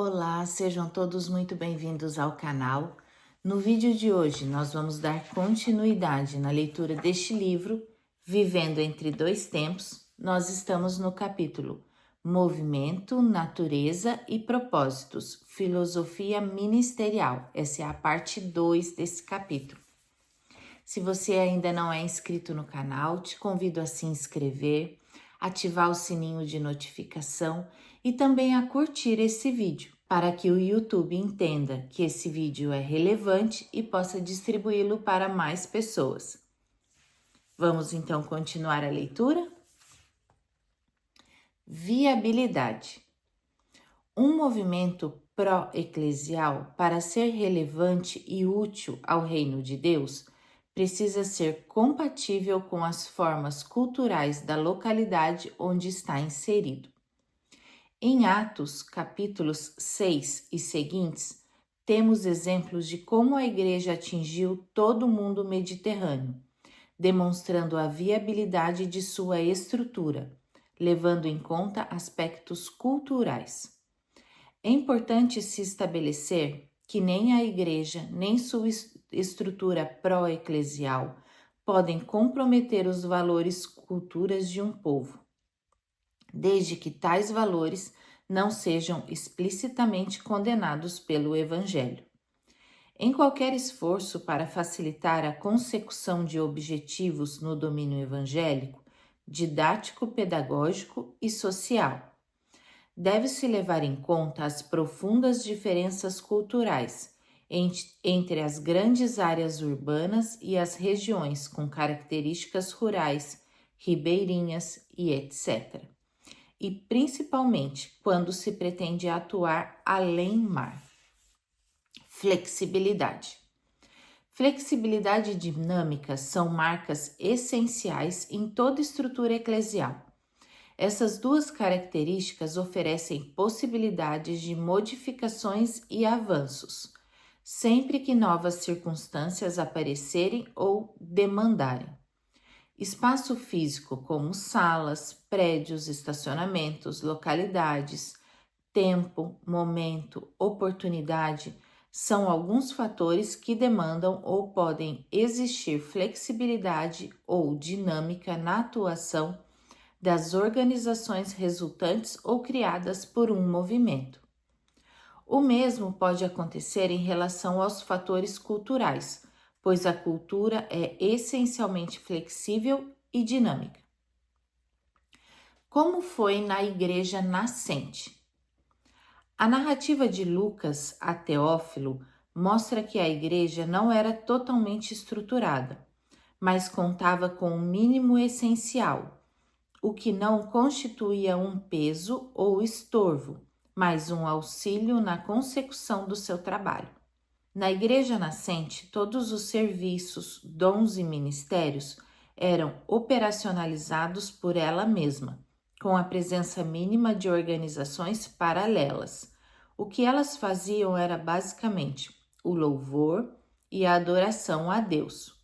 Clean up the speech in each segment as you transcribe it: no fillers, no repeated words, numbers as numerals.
Olá, sejam todos muito bem-vindos ao canal. No vídeo de hoje, nós vamos dar continuidade na leitura deste livro, Vivendo entre Dois Tempos. Nós estamos no capítulo Movimento, Natureza e Propósitos, Filosofia Ministerial. Essa é a parte 2 desse capítulo. Se você ainda não é inscrito no canal, te convido a se inscrever, ativar o sininho de notificação e também a curtir esse vídeo, para que o YouTube entenda que esse vídeo é relevante e possa distribuí-lo para mais pessoas. Vamos então continuar a leitura? Viabilidade. Um movimento pró-eclesial, para ser relevante e útil ao reino de Deus, precisa ser compatível com as formas culturais da localidade onde está inserido. Em Atos, capítulos 6 e seguintes, temos exemplos de como a igreja atingiu todo o mundo mediterrâneo, demonstrando a viabilidade de sua estrutura, levando em conta aspectos culturais. É importante se estabelecer que nem a igreja, nem sua estrutura pró-eclesial podem comprometer os valores culturas de um povo, desde que tais valores não sejam explicitamente condenados pelo Evangelho. Em qualquer esforço para facilitar a consecução de objetivos no domínio evangélico, didático, pedagógico e social, deve-se levar em conta as profundas diferenças culturais entre as grandes áreas urbanas e as regiões com características rurais, ribeirinhas e etc. E principalmente quando se pretende atuar além mar. Flexibilidade. Flexibilidade e dinâmica são marcas essenciais em toda estrutura eclesial. Essas duas características oferecem possibilidades de modificações e avanços, sempre que novas circunstâncias aparecerem ou demandarem. Espaço físico como salas, prédios, estacionamentos, localidades, tempo, momento, oportunidade são alguns fatores que demandam ou podem existir flexibilidade ou dinâmica na atuação das organizações resultantes ou criadas por um movimento. O mesmo pode acontecer em relação aos fatores culturais, pois a cultura é essencialmente flexível e dinâmica. Como foi na igreja nascente? A narrativa de Lucas a Teófilo mostra que a igreja não era totalmente estruturada, mas contava com o mínimo essencial, o que não constituía um peso ou estorvo, mas um auxílio na consecução do seu trabalho. Na igreja nascente, todos os serviços, dons e ministérios eram operacionalizados por ela mesma, com a presença mínima de organizações paralelas. O que elas faziam era basicamente o louvor e a adoração a Deus.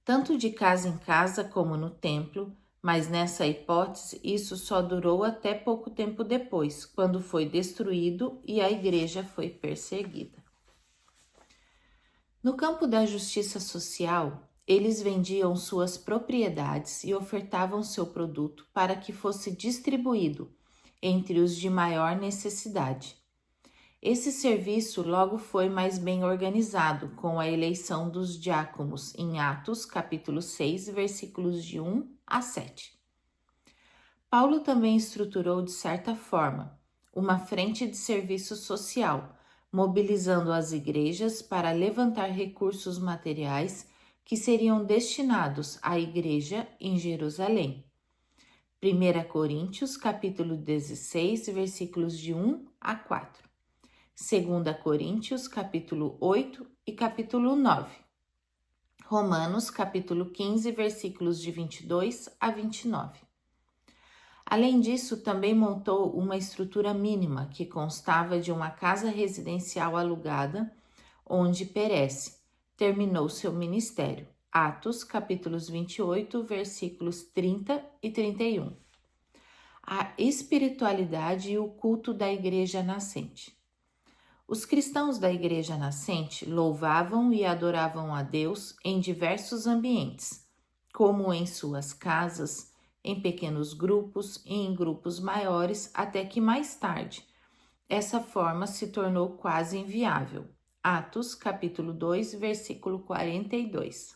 Tanto de casa em casa como no templo, mas nessa hipótese isso só durou até pouco tempo depois, quando foi destruído e a igreja foi perseguida. No campo da justiça social, eles vendiam suas propriedades e ofertavam seu produto para que fosse distribuído entre os de maior necessidade. Esse serviço logo foi mais bem organizado com a eleição dos diáconos em Atos, capítulo 6, versículos de 1 a 7. Paulo também estruturou, de certa forma, uma frente de serviço social, mobilizando as igrejas para levantar recursos materiais que seriam destinados à igreja em Jerusalém. 1 Coríntios, capítulo 16, versículos de 1 a 4. 2 Coríntios, capítulo 8 e capítulo 9. Romanos, capítulo 15, versículos de 22 a 29. Além disso, também montou uma estrutura mínima que constava de uma casa residencial alugada, onde Perece terminou seu ministério. Atos, capítulos 28, versículos 30 e 31. a espiritualidade e o culto da igreja nascente. Os cristãos da igreja nascente louvavam e adoravam a Deus em diversos ambientes, como em suas casas, em pequenos grupos e em grupos maiores, até que mais tarde essa forma se tornou quase inviável. Atos, capítulo 2, versículo 42.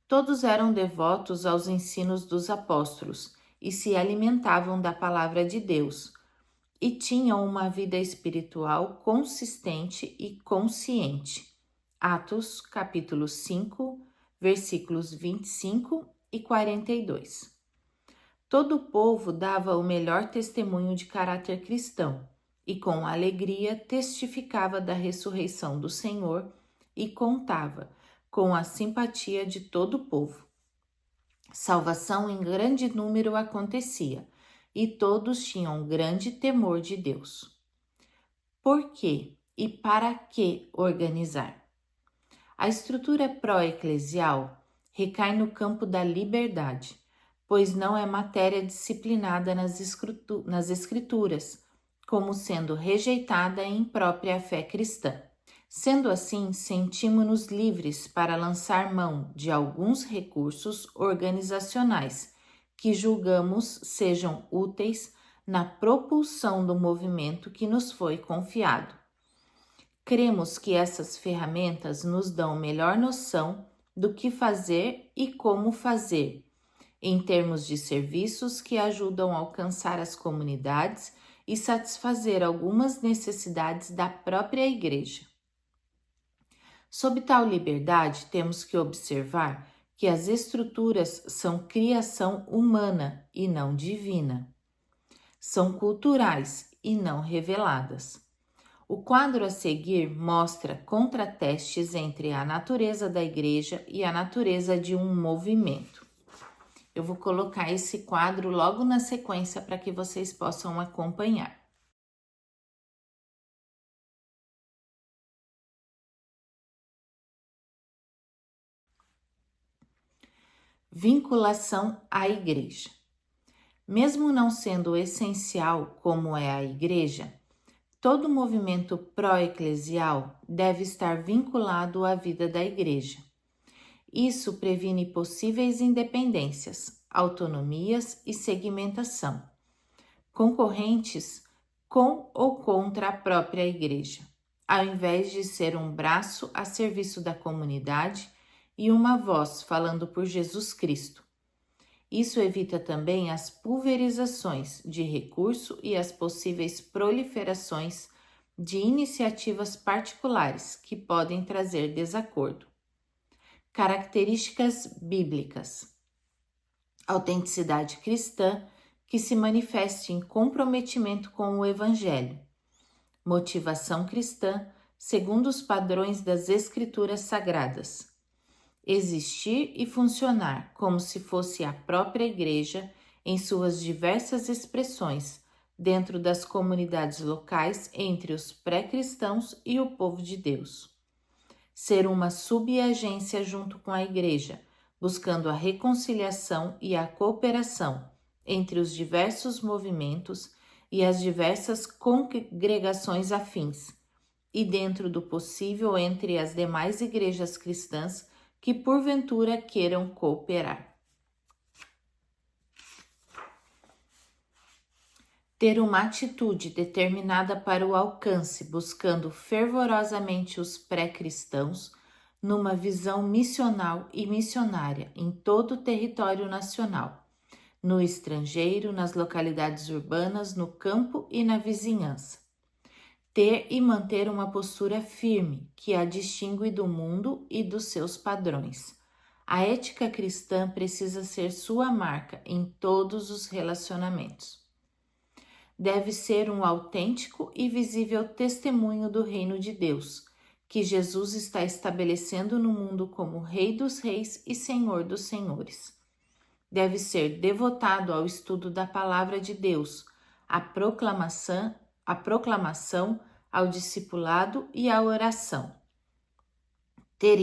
Todos eram devotos aos ensinos dos apóstolos e se alimentavam da palavra de Deus, e tinham uma vida espiritual consistente e consciente. Atos, capítulo 5, versículos 25 e 42. Todo o povo dava o melhor testemunho de caráter cristão e com alegria testificava da ressurreição do Senhor e contava com a simpatia de todo o povo. Salvação em grande número acontecia e todos tinham grande temor de Deus. Por quê e para que organizar? A estrutura pró-eclesial recai no campo da liberdade, pois não é matéria disciplinada nas escrituras, como sendo rejeitada em própria fé cristã. Sendo assim, sentimos-nos livres para lançar mão de alguns recursos organizacionais que julgamos sejam úteis na propulsão do movimento que nos foi confiado. Cremos que essas ferramentas nos dão melhor noção do que fazer e como fazer, em termos de serviços que ajudam a alcançar as comunidades e satisfazer algumas necessidades da própria igreja. Sob tal liberdade, temos que observar que as estruturas são criação humana e não divina. São culturais e não reveladas. O quadro a seguir mostra contrastes entre a natureza da igreja e a natureza de um movimento. Eu vou colocar esse quadro logo na sequência para que vocês possam acompanhar. Vinculação à igreja. Mesmo não sendo essencial como é a igreja, todo movimento pró-eclesial deve estar vinculado à vida da igreja. Isso previne possíveis independências, autonomias e segmentação, concorrentes com ou contra a própria igreja, ao invés de ser um braço a serviço da comunidade e uma voz falando por Jesus Cristo. Isso evita também as pulverizações de recurso e as possíveis proliferações de iniciativas particulares que podem trazer desacordo. Características bíblicas: autenticidade cristã que se manifeste em comprometimento com o Evangelho. Motivação cristã segundo os padrões das Escrituras Sagradas. Existir e funcionar como se fosse a própria igreja em suas diversas expressões dentro das comunidades locais entre os pré-cristãos e o povo de Deus. Ser uma subagência junto com a igreja, buscando a reconciliação e a cooperação entre os diversos movimentos e as diversas congregações afins, e dentro do possível entre as demais igrejas cristãs que porventura queiram cooperar. Ter uma atitude determinada para o alcance, buscando fervorosamente os pré-cristãos, numa visão missional e missionária em todo o território nacional, no estrangeiro, nas localidades urbanas, no campo e na vizinhança. Ter e manter uma postura firme que a distingue do mundo e dos seus padrões. A ética cristã precisa ser sua marca em todos os relacionamentos. Deve ser um autêntico e visível testemunho do reino de Deus, que Jesus está estabelecendo no mundo como Rei dos Reis e Senhor dos Senhores. Deve ser devotado ao estudo da palavra de Deus, à proclamação, ao discipulado e à oração. Ter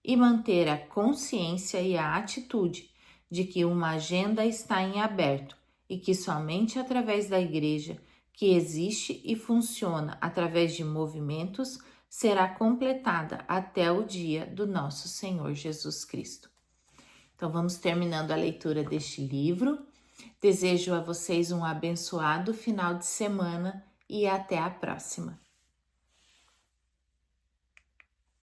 e manter a consciência e a atitude de que uma agenda está em aberto e que somente através da igreja, que existe e funciona através de movimentos, será completada até o dia do nosso Senhor Jesus Cristo. Então vamos terminando a leitura deste livro. Desejo a vocês um abençoado final de semana e até a próxima.